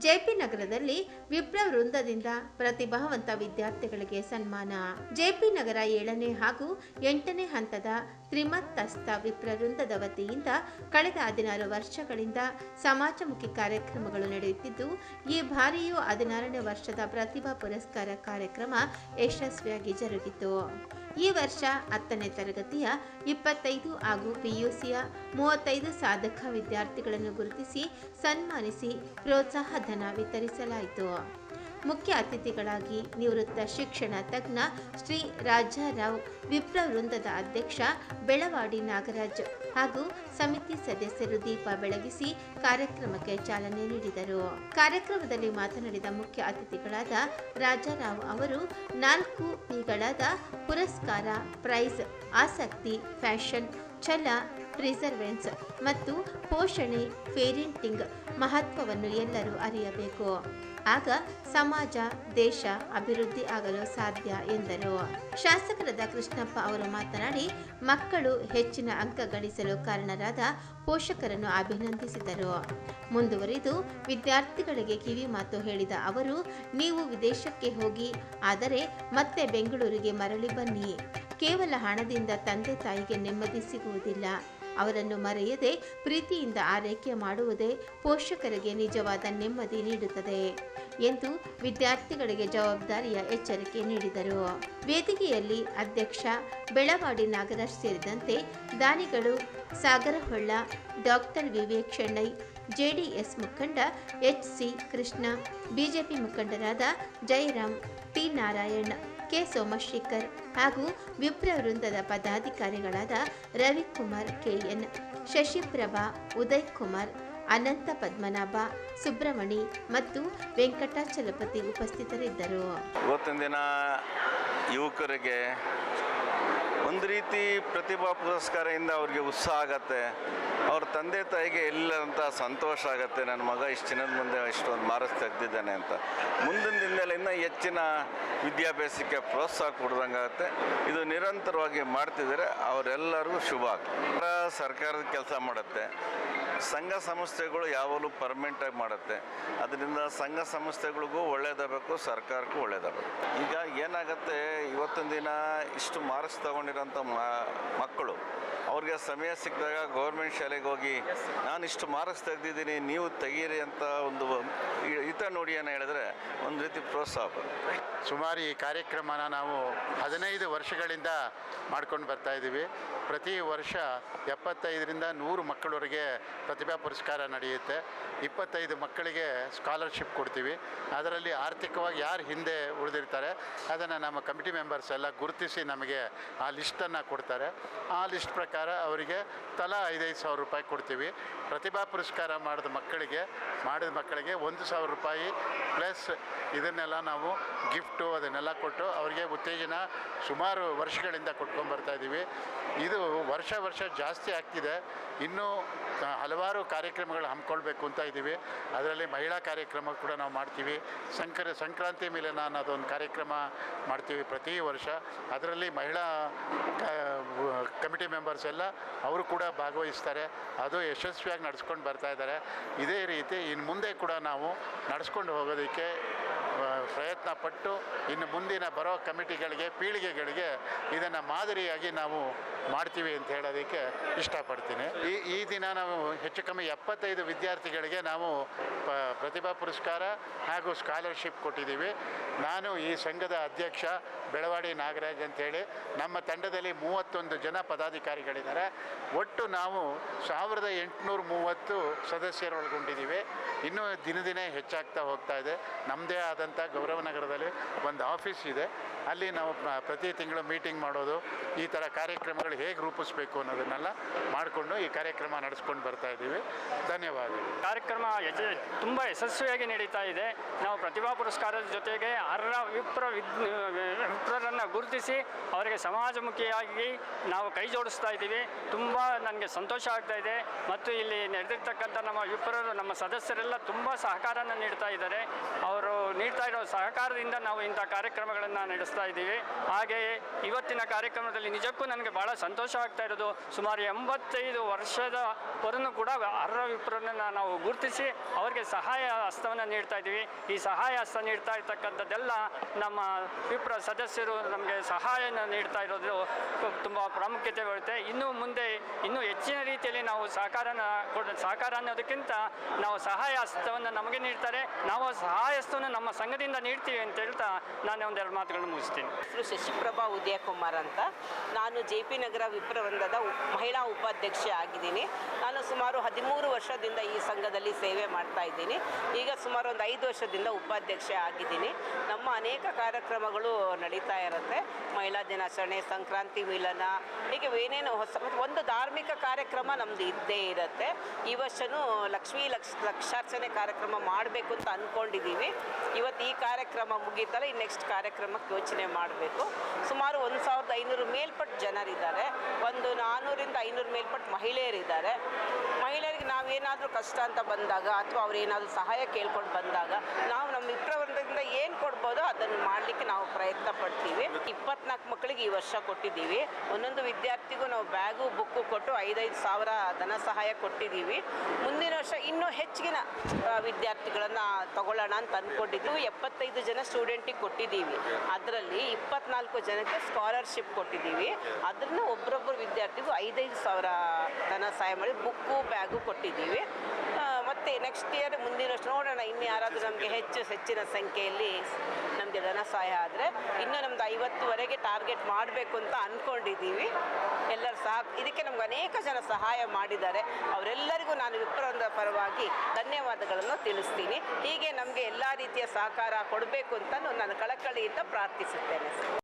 JP ನಗರದಲ್ಲಿ ವಿಪ್ರ ವೃಂದದಿಂದ ಪ್ರತಿಭಾವಂತ ವಿದ್ಯಾರ್ಥಿಗಳಿಗೆ ಸನ್ಮಾನ. ಜೆಪಿ ನಗರ 7ನೇ ಹಾಗೂ 8ನೇ ಹಂತದ ತ್ರಿಮತಸ್ಥ ವಿಪ್ರ ವೃಂದದ ವತಿಯಿಂದ ಕಳೆದ 16 ವರ್ಷಗಳಿಂದ ಸಮಾಜಮುಖಿ ಕಾರ್ಯಕ್ರಮಗಳು ನಡೆಯುತ್ತಿದ್ದು, ಈ ಬಾರಿಯೂ 16ನೇ ವರ್ಷದ ಪ್ರತಿಭಾ ಪುರಸ್ಕಾರ ಕಾರ್ಯಕ್ರಮ ಯಶಸ್ವಿಯಾಗಿ ಜರುಗಿತು. ಈ ವರ್ಷ 10ನೇ ತರಗತಿಯ 25 ಹಾಗೂ ಪಿಯುಸಿಯ 35 ಸಾಧಕ ವಿದ್ಯಾರ್ಥಿಗಳನ್ನು ಗುರುತಿಸಿ ಸನ್ಮಾನಿಸಿ ಪ್ರೋತ್ಸಾಹ ಧನ ವಿತರಿಸಲಾಯಿತು. ಮುಖ್ಯ ಅತಿಥಿಗಳಾಗಿ ನಿವೃತ್ತ ಶಿಕ್ಷಣ ತಜ್ಞ ಶ್ರೀ ರಾಜಾರಾವ್, ವಿಪ್ರ ವೃಂದದ ಅಧ್ಯಕ್ಷ ಬೆಳವಾಡಿ ನಾಗರಾಜ್ ಹಾಗೂ ಸಮಿತಿ ಸದಸ್ಯರು ದೀಪ ಬೆಳಗಿಸಿ ಕಾರ್ಯಕ್ರಮಕ್ಕೆ ಚಾಲನೆ ನೀಡಿದರು. ಕಾರ್ಯಕ್ರಮದಲ್ಲಿ ಮಾತನಾಡಿದ ಮುಖ್ಯ ಅತಿಥಿಗಳಾದ ರಾಜಾರಾವ್ ಅವರು 4 Pಗಳಾದ ಪುರಸ್ಕಾರ, ಪ್ರೈಸ್, ಆಸಕ್ತಿ, ಫ್ಯಾಷನ್, ಛಲ, ಪ್ರಿಸರ್ವೆನ್ಸ್ ಮತ್ತು ಪೋಷಣೆ, ಪೇರೆಂಟಿಂಗ್ ಮಹತ್ವವನ್ನು ಎಲ್ಲರೂ ಅರಿಯಬೇಕು. ಆಗ ಸಮಾಜ, ದೇಶ ಅಭಿವೃದ್ಧಿ ಆಗಲು ಸಾಧ್ಯ ಎಂದರು. ಶಾಸಕರಾದ ಕೃಷ್ಣಪ್ಪ ಅವರು ಮಾತನಾಡಿ, ಮಕ್ಕಳು ಹೆಚ್ಚಿನ ಅಂಕ ಗಳಿಸಲು ಕಾರಣರಾದ ಪೋಷಕರನ್ನು ಅಭಿನಂದಿಸಿದರು. ಮುಂದುವರಿದು ವಿದ್ಯಾರ್ಥಿಗಳಿಗೆ ಕಿವಿ ಮಾತು ಹೇಳಿದ ಅವರು, ನೀವು ವಿದೇಶಕ್ಕೆ ಹೋಗಿ ಆದರೆ ಮತ್ತೆ ಬೆಂಗಳೂರಿಗೆ ಮರಳಿ ಬನ್ನಿ. ಕೇವಲ ಹಣದಿಂದ ತಂದೆ ತಾಯಿಗೆ ನೆಮ್ಮದಿ ಸಿಗುವುದಿಲ್ಲ. ಅವರನ್ನು ಮರೆಯದೆ ಪ್ರೀತಿಯಿಂದ ಆರೈಕೆ ಮಾಡುವುದೇ ಪೋಷಕರಿಗೆ ನಿಜವಾದ ನೆಮ್ಮದಿ ನೀಡುತ್ತದೆ ಎಂದು ವಿದ್ಯಾರ್ಥಿಗಳಿಗೆ ಜವಾಬ್ದಾರಿಯ ಎಚ್ಚರಿಕೆ ನೀಡಿದರು. ವೇದಿಕೆಯಲ್ಲಿ ಅಧ್ಯಕ್ಷ ಬೆಳವಾಡಿ ನಾಗರಾಜ್ ಸೇರಿದಂತೆ ದಾನಿಗಳು ಸಾಗರ ಹೊಳ್ಳ, ಡಾಕ್ಟರ್ ವಿವೇಕ್ ಶೆಣ್ಣೈ, ಜೆಡಿಎಸ್ ಮುಖಂಡ ಎಚ್.ಸಿ. ಕೃಷ್ಣ, ಬಿಜೆಪಿ ಮುಖಂಡರಾದ ಜಯರಾಮ್, ಟಿ. ನಾರಾಯಣ್, ಕೆ. ಸೋಮಶೇಖರ್ ಹಾಗೂ ವಿಪ್ರ ವೃಂದದ ಪದಾಧಿಕಾರಿಗಳಾದ ರವಿಕುಮಾರ್, ಕೆಎನ್, ಶಶಿಪ್ರಭಾ, ಉದಯ್ ಕುಮಾರ್, ಅನಂತ ಪದ್ಮನಾಭ, ಸುಬ್ರಮಣಿ ಮತ್ತು ವೆಂಕಟಾಚಲಪತಿ ಉಪಸ್ಥಿತರಿದ್ದರು. ಇವತ್ತಿನ ದಿನ ಯುವಕರಿಗೆ ಒಂದು ರೀತಿ ಪ್ರತಿಭಾ ಪುರಸ್ಕಾರದಿಂದ ಅವ್ರಿಗೆ ಉತ್ಸಾಹ ಆಗತ್ತೆ. ಅವ್ರ ತಂದೆ ತಾಯಿಗೆ ಎಲ್ಲಂತ ಸಂತೋಷ ಆಗುತ್ತೆ, ನನ್ನ ಮಗ ಇಷ್ಟು ದಿನದ ಮುಂದೆ ಇಷ್ಟೊಂದು ಮಾರ್ಕ್ಸ್ ತೆಗೆದಿದ್ದಾನೆ ಅಂತ. ಮುಂದಿನ ದಿನದಲ್ಲಿ ಹೆಚ್ಚಿನ ವಿದ್ಯಾಭ್ಯಾಸಕ್ಕೆ ಪ್ರೋತ್ಸಾಹ ಕೊಡ್ದಂಗಾಗುತ್ತೆ. ಇದು ನಿರಂತರವಾಗಿ ಮಾಡ್ತಿದ್ದಾರೆ, ಅವರೆಲ್ಲರಿಗೂ ಶುಭ ಆಗ್ತದೆ. ಸರ್ಕಾರದ ಕೆಲಸ ಮಾಡುತ್ತೆ, ಸಂಘ ಸಂಸ್ಥೆಗಳು ಯಾವಾಗಲೂ ಪರ್ಮನೆಂಟಾಗಿ ಮಾಡುತ್ತೆ. ಅದರಿಂದ ಸಂಘ ಸಂಸ್ಥೆಗಳಿಗೂ ಒಳ್ಳೇದಾಗಬೇಕು, ಸರ್ಕಾರಕ್ಕೂ ಒಳ್ಳೇದಾಗಬೇಕು. ಈಗ ಏನಾಗುತ್ತೆ, ಇವತ್ತಿನ ದಿನ ಇಷ್ಟು ಮಾರ್ಕ್ಸ್ ತಗೊಂಡಿರೋಂಥ ಮಕ್ಕಳು ಅವ್ರಿಗೆ ಸಮಯ ಸಿಕ್ಕಿದಾಗ ಗೌರ್ಮೆಂಟ್ ಶಾಲೆಗೆ ಹೋಗಿ ನಾನು ಇಷ್ಟು ಮಾರ್ಕ್ಸ್ ತೆಗೆದಿದ್ದೀನಿ, ನೀವು ತೆಗೀರಿ ಅಂತ ಒಂದು ಹಿತ ನುಡಿಯನ್ನು ಹೇಳಿದ್ರೆ ಒಂದು ರೀತಿ ಪ್ರೋತ್ಸಾಹ ಬರುತ್ತೆ. ಸುಮಾರು ಈ ಕಾರ್ಯಕ್ರಮನ ನಾವು 15 ವರ್ಷಗಳಿಂದ ಮಾಡ್ಕೊಂಡು ಬರ್ತಾ ಇದ್ದೀವಿ. ಪ್ರತಿ ವರ್ಷ 75ರಿಂದ 100 ಮಕ್ಕಳವರೆಗೆ ಪ್ರತಿಭಾ ಪುರಸ್ಕಾರ ನಡೆಯುತ್ತೆ. 25 ಮಕ್ಕಳಿಗೆ ಸ್ಕಾಲರ್ಶಿಪ್ ಕೊಡ್ತೀವಿ. ಅದರಲ್ಲಿ ಆರ್ಥಿಕವಾಗಿ ಯಾರು ಹಿಂದೆ ಉಳಿದಿರ್ತಾರೆ ಅದನ್ನು ನಮ್ಮ ಕಮಿಟಿ ಮೆಂಬರ್ಸ್ ಎಲ್ಲ ಗುರುತಿಸಿ ನಮಗೆ ಆ ಲಿಸ್ಟನ್ನು ಕೊಡ್ತಾರೆ. ಆ ಲಿಸ್ಟ್ ಪ್ರಕಾರ ಅವರಿಗೆ ತಲಾ 5,000 ಸಾವಿರ ರೂಪಾಯಿ ಕೊಡ್ತೀವಿ. ಪ್ರತಿಭಾ ಪುರಸ್ಕಾರ ಮಾಡಿದ ಮಕ್ಕಳಿಗೆ 1,000 ರೂಪಾಯಿ ಪ್ಲಸ್ ಇದನ್ನೆಲ್ಲ ನಾವು ಗಿಫ್ಟು ಅದನ್ನೆಲ್ಲ ಕೊಟ್ಟು ಅವರಿಗೆ ಉತ್ತೇಜನ ಸುಮಾರು ವರ್ಷಗಳಿಂದ ಕೊಟ್ಕೊಂಡ್ಬರ್ತಾ ಇದ್ದೀವಿ. ಇದು ವರ್ಷ ಜಾಸ್ತಿ ಆಗ್ತಿದೆ. ಇನ್ನೂ ಹಲವಾರು ಕಾರ್ಯಕ್ರಮಗಳು ಹಮ್ಮಿಕೊಳ್ಬೇಕು ಅಂತ ಇದ್ದೀವಿ. ಅದರಲ್ಲಿ ಮಹಿಳಾ ಕಾರ್ಯಕ್ರಮ ಕೂಡ ನಾವು ಮಾಡ್ತೀವಿ. ಸಂಕ್ರಾಂತಿ ಮಿಲನ ಅನ್ನೋದೊಂದು ಕಾರ್ಯಕ್ರಮ ಮಾಡ್ತೀವಿ ಪ್ರತಿ ವರ್ಷ. ಅದರಲ್ಲಿ ಮಹಿಳಾ ಕಮಿಟಿ ಮೆಂಬರ್ಸ್ ಎಲ್ಲ ಅವರು ಕೂಡ ಭಾಗವಹಿಸ್ತಾರೆ. ಅದು ಯಶಸ್ವಿಯಾಗಿ ನಡೆಸ್ಕೊಂಡು ಬರ್ತಾ ಇದ್ದಾರೆ. ಇದೇ ರೀತಿ ಇನ್ನು ಮುಂದೆ ಕೂಡ ನಾವು ನಡೆಸ್ಕೊಂಡು ಹೋಗೋದಕ್ಕೆ ಪ್ರಯತ್ನ ಪಟ್ಟು ಇನ್ನು ಮುಂದಿನ ಬರೋ ಕಮಿಟಿಗಳಿಗೆ, ಪೀಳಿಗೆಗಳಿಗೆ ಇದನ್ನು ಮಾದರಿಯಾಗಿ ನಾವು ಮಾಡ್ತೀವಿ ಅಂತ ಹೇಳೋದಕ್ಕೆ ಇಷ್ಟಪಡ್ತೀನಿ. ಈ ದಿನ ನಾವು ಹೆಚ್ಚು ಕಮ್ಮಿ 75 ವಿದ್ಯಾರ್ಥಿಗಳಿಗೆ ನಾವು ಪ್ರತಿಭಾ ಪುರಸ್ಕಾರ ಹಾಗೂ ಸ್ಕಾಲರ್ಶಿಪ್ ಕೊಟ್ಟಿದ್ದೀವಿ. ನಾನು ಈ ಸಂಘದ ಅಧ್ಯಕ್ಷ ಬೆಳವಾಡಿ ನಾಗರಾಜ್ ಅಂತೇಳಿ. ನಮ್ಮ ತಂಡದಲ್ಲಿ 31 ಜನ ಪದಾಧಿಕಾರಿಗಳಿದ್ದಾರೆ. ಒಟ್ಟು ನಾವು 1830 ಸದಸ್ಯರು ಒಳಗೊಂಡಿದ್ದೀವಿ. ಇನ್ನೂ ದಿನೇ ಹೆಚ್ಚಾಗ್ತಾ ಹೋಗ್ತಾ ಇದೆ. ನಮ್ಮದೇ ಆದಂಥ ಗೌರವನಗರದಲ್ಲಿ ಒಂದು ಆಫೀಸ್ ಇದೆ. ಅಲ್ಲಿ ನಾವು ಪ್ರತಿ ತಿಂಗಳು ಮೀಟಿಂಗ್ ಮಾಡೋದು, ಈ ಥರ ಕಾರ್ಯಕ್ರಮಗಳು ಹೇಗೆ ರೂಪಿಸಬೇಕು ಅನ್ನೋದನ್ನೆಲ್ಲ ಮಾಡಿಕೊಂಡು ಈ ಕಾರ್ಯಕ್ರಮ ನಡೆಸ್ಕೊಂಡು ಬರ್ತಾ ಇದ್ದೀವಿ. ಧನ್ಯವಾದಗಳು. ಕಾರ್ಯಕ್ರಮ ತುಂಬ ಯಶಸ್ವಿಯಾಗಿ ನಡೀತಾ ಇದೆ. ನಾವು ಪ್ರತಿಭಾ ಪುರಸ್ಕಾರದ ಜೊತೆಗೆ ಅರ್ಹ ವಿಪ್ರರನ್ನು ಗುರುತಿಸಿ ಅವರಿಗೆ ಸಮಾಜಮುಖಿಯಾಗಿ ನಾವು ಕೈ ಜೋಡಿಸ್ತಾ ಇದ್ದೀವಿ. ತುಂಬ ನನಗೆ ಸಂತೋಷ ಆಗ್ತಾ ಇದೆ. ಮತ್ತು ಇಲ್ಲಿ ನಡೆದಿರ್ತಕ್ಕಂಥ ನಮ್ಮ ವಿಪ್ರರು, ನಮ್ಮ ಸದಸ್ಯರೆಲ್ಲ ತುಂಬ ಸಹಕಾರನ ನೀಡ್ತಾ ಇದ್ದಾರೆ. ಅವರು ನೀಡ್ತಾ ಇರೋ ಸಹಕಾರದಿಂದ ನಾವು ಇಂಥ ಕಾರ್ಯಕ್ರಮಗಳನ್ನು ನಡೆಸ್ತಾ ಇದ್ದೀವಿ. ಹಾಗೆಯೇ ಇವತ್ತಿನ ಕಾರ್ಯಕ್ರಮದಲ್ಲಿ ನಿಜಕ್ಕೂ ನನಗೆ ಭಾಳ ಸಂತೋಷ ಆಗ್ತಾ ಇರೋದು, ಸುಮಾರು 85 ವರ್ಷದವರನ್ನು ಕೂಡ ಅರ್ಹ ವಿಪ್ರರನ್ನು ನಾವು ಗುರುತಿಸಿ ಅವರಿಗೆ ಸಹಾಯ ಹಸ್ತವನ್ನು ನೀಡ್ತಾ ಇದ್ದೀವಿ. ಈ ಸಹಾಯ ಹಸ್ತ ನೀಡ್ತಾ ಇರ್ತಕ್ಕಂಥದ್ದೆಲ್ಲ ನಮ್ಮ ವಿಪ್ರ ಸದಸ್ಯರು ನಮಗೆ ಸಹಾಯನ ನೀಡ್ತಾ ಇರೋದು ತುಂಬ ಪ್ರಾಮುಖ್ಯತೆ ಬರುತ್ತೆ. ಇನ್ನು ಮುಂದೆ ಇನ್ನೂ ಹೆಚ್ಚಿನ ರೀತಿಯಲ್ಲಿ ನಾವು ಸಹಕಾರ ಅನ್ನೋದಕ್ಕಿಂತ ನಾವು ಸಹಾಯ ಹಸ್ತವನ್ನು ನಮಗೆ ನೀಡ್ತಾರೆ, ನಾವು ಸಹಾಯ ಹಸ್ತವನ್ನು ನಮ್ಮ ಸಂಘದಿಂದ ನೀಡ್ತೀವಿ ಅಂತ ಹೇಳ್ತಾ ನಾನು ಒಂದೆರಡು ಮಾತುಗಳನ್ನು ಮುಗಿಸ್ತೀನಿ. ಹೆಸರು ಶಶಿಪ್ರಭಾ ಉದಯಕುಮಾರ್ ಅಂತ. ನಾನು JP ನಗರ ವಿಪ್ರವೃಂದದ ಮಹಿಳಾ ಉಪಾಧ್ಯಕ್ಷೆ ಆಗಿದ್ದೀನಿ. ನಾನು ಸುಮಾರು 13 ವರ್ಷದಿಂದ ಈ ಸಂಘದಲ್ಲಿ ಸೇವೆ ಮಾಡ್ತಾ ಇದ್ದೀನಿ. ಈಗ ಸುಮಾರು ಒಂದು 5 ವರ್ಷದಿಂದ ಉಪಾಧ್ಯಕ್ಷೆ ಆಗಿದ್ದೀನಿ. ನಮ್ಮ ಅನೇಕ ಕಾರ್ಯಕ್ರಮಗಳು ನಡೀತಾ ಇರುತ್ತೆ. ಮಹಿಳಾ ದಿನಾಚರಣೆ, ಸಂಕ್ರಾಂತಿ ಮಿಲನ, ಹೀಗೆ ಏನೇನು ಒಂದು ಧಾರ್ಮಿಕ ಕಾರ್ಯಕ್ರಮ ನಮ್ಮದು ಇದ್ದೇ ಇರುತ್ತೆ. ಈ ವರ್ಷವೂ ಲಕ್ಷಾರ್ಚನೆ ಕಾರ್ಯಕ್ರಮ ಮಾಡಬೇಕು ಅಂತ ಅಂದ್ಕೊಂಡಿದ್ದೀವಿ. ಇವತ್ತು ಈ ಕಾರ್ಯಕ್ರಮ ಮುಗೀತಲ್ಲ, ಈ ನೆಕ್ಸ್ಟ್ ಕಾರ್ಯಕ್ರಮಕ್ಕೆ ಯೋಚನೆ ಮಾಡಬೇಕು. ಸುಮಾರು 1500 ಮೇಲ್ಪಟ್ಟು ಜನರಿದ್ದಾರೆ. ಒಂದು 400ರಿಂದ 500 ಮೇಲ್ಪಟ್ಟು ಮಹಿಳೆಯರಿದ್ದಾರೆ. ಮಹಿಳೆಯರಿಗೆ ನಾವೇನಾದರೂ ಕಷ್ಟ ಅಂತ ಬಂದಾಗ ಅಥವಾ ಅವರೇನಾದರೂ ಸಹಾಯ ಕೇಳ್ಕೊಂಡು ಬಂದಾಗ ನಾವು ನಮ್ಮ ವಿಪ್ರವೃಂದದಿಂದ ಏನು ಕೊಡ್ಬೋದೋ ಅದನ್ನು ಮಾಡಲಿಕ್ಕೆ ನಾವು ಪ್ರಯತ್ನ ಪಡ್ತೀವಿ. 24 ಮಕ್ಕಳಿಗೆ ಈ ವರ್ಷ ಕೊಟ್ಟಿದ್ದೀವಿ. ಒಂದೊಂದು ವಿದ್ಯಾರ್ಥಿಗೂ ನಾವು ಬ್ಯಾಗು ಬುಕ್ಕು ಕೊಟ್ಟು 5,5 ಸಾವಿರ ಧನ ಸಹಾಯ ಕೊಟ್ಟಿದ್ದೀವಿ. ಮುಂದಿನ ವರ್ಷ ಇನ್ನೂ ಹೆಚ್ಚಿನ ವಿದ್ಯಾರ್ಥಿಗಳನ್ನು ತಗೊಳ್ಳೋಣ ಅಂತ ಅಂದ್ಕೊಂಡಿದ್ದು 75 ಜನ ಸ್ಟೂಡೆಂಟಿಗೆ ಕೊಟ್ಟಿದ್ದೀವಿ. ಅದರಲ್ಲಿ 24 ಜನಕ್ಕೆ ಸ್ಕಾಲರ್ಶಿಪ್ ಕೊಟ್ಟಿದ್ದೀವಿ. ಅದನ್ನು ಒಬ್ಬರೊಬ್ಬರು ವಿದ್ಯಾರ್ಥಿಗೂ 5,5 ಸಾವಿರ ಧನ ಸಹಾಯ ಮಾಡಿ ಬುಕ್ಕು ಬ್ಯಾಗು ಕೊಟ್ಟಿದ್ದೀವಿ. ಮತ್ತು ನೆಕ್ಸ್ಟ್ ಇಯರ್ ಮುಂದಿನ ವರ್ಷ ನೋಡೋಣ, ಇನ್ನು ಯಾರಾದರೂ ನಮಗೆ ಹೆಚ್ಚಿನ ಸಂಖ್ಯೆಯಲ್ಲಿ ನಮಗೆ ಧನ ಸಹಾಯ ಆದರೆ ಇನ್ನೂ ನಮ್ಮದು 50ವರೆಗೆ ಟಾರ್ಗೆಟ್ ಮಾಡಬೇಕು ಅಂತ ಅಂದ್ಕೊಂಡಿದ್ದೀವಿ. ಎಲ್ಲರೂ ಇದಕ್ಕೆ ನಮ್ಗೆ ಅನೇಕ ಜನ ಸಹಾಯ ಮಾಡಿದ್ದಾರೆ. ಅವರೆಲ್ಲರಿಗೂ ನಾನು ವಿಪ್ರವೃಂದ ಪರವಾಗಿ ಧನ್ಯವಾದಗಳನ್ನು ತಿಳಿಸ್ತೀನಿ. ಹೀಗೆ ನಮಗೆ ಎಲ್ಲ ರೀತಿಯ ಸಹಕಾರ ಕೊಡಬೇಕು ಅಂತ ನಾನು ಕಳಕಳಿಯಿಂದ ಪ್ರಾರ್ಥಿಸುತ್ತೇನೆ.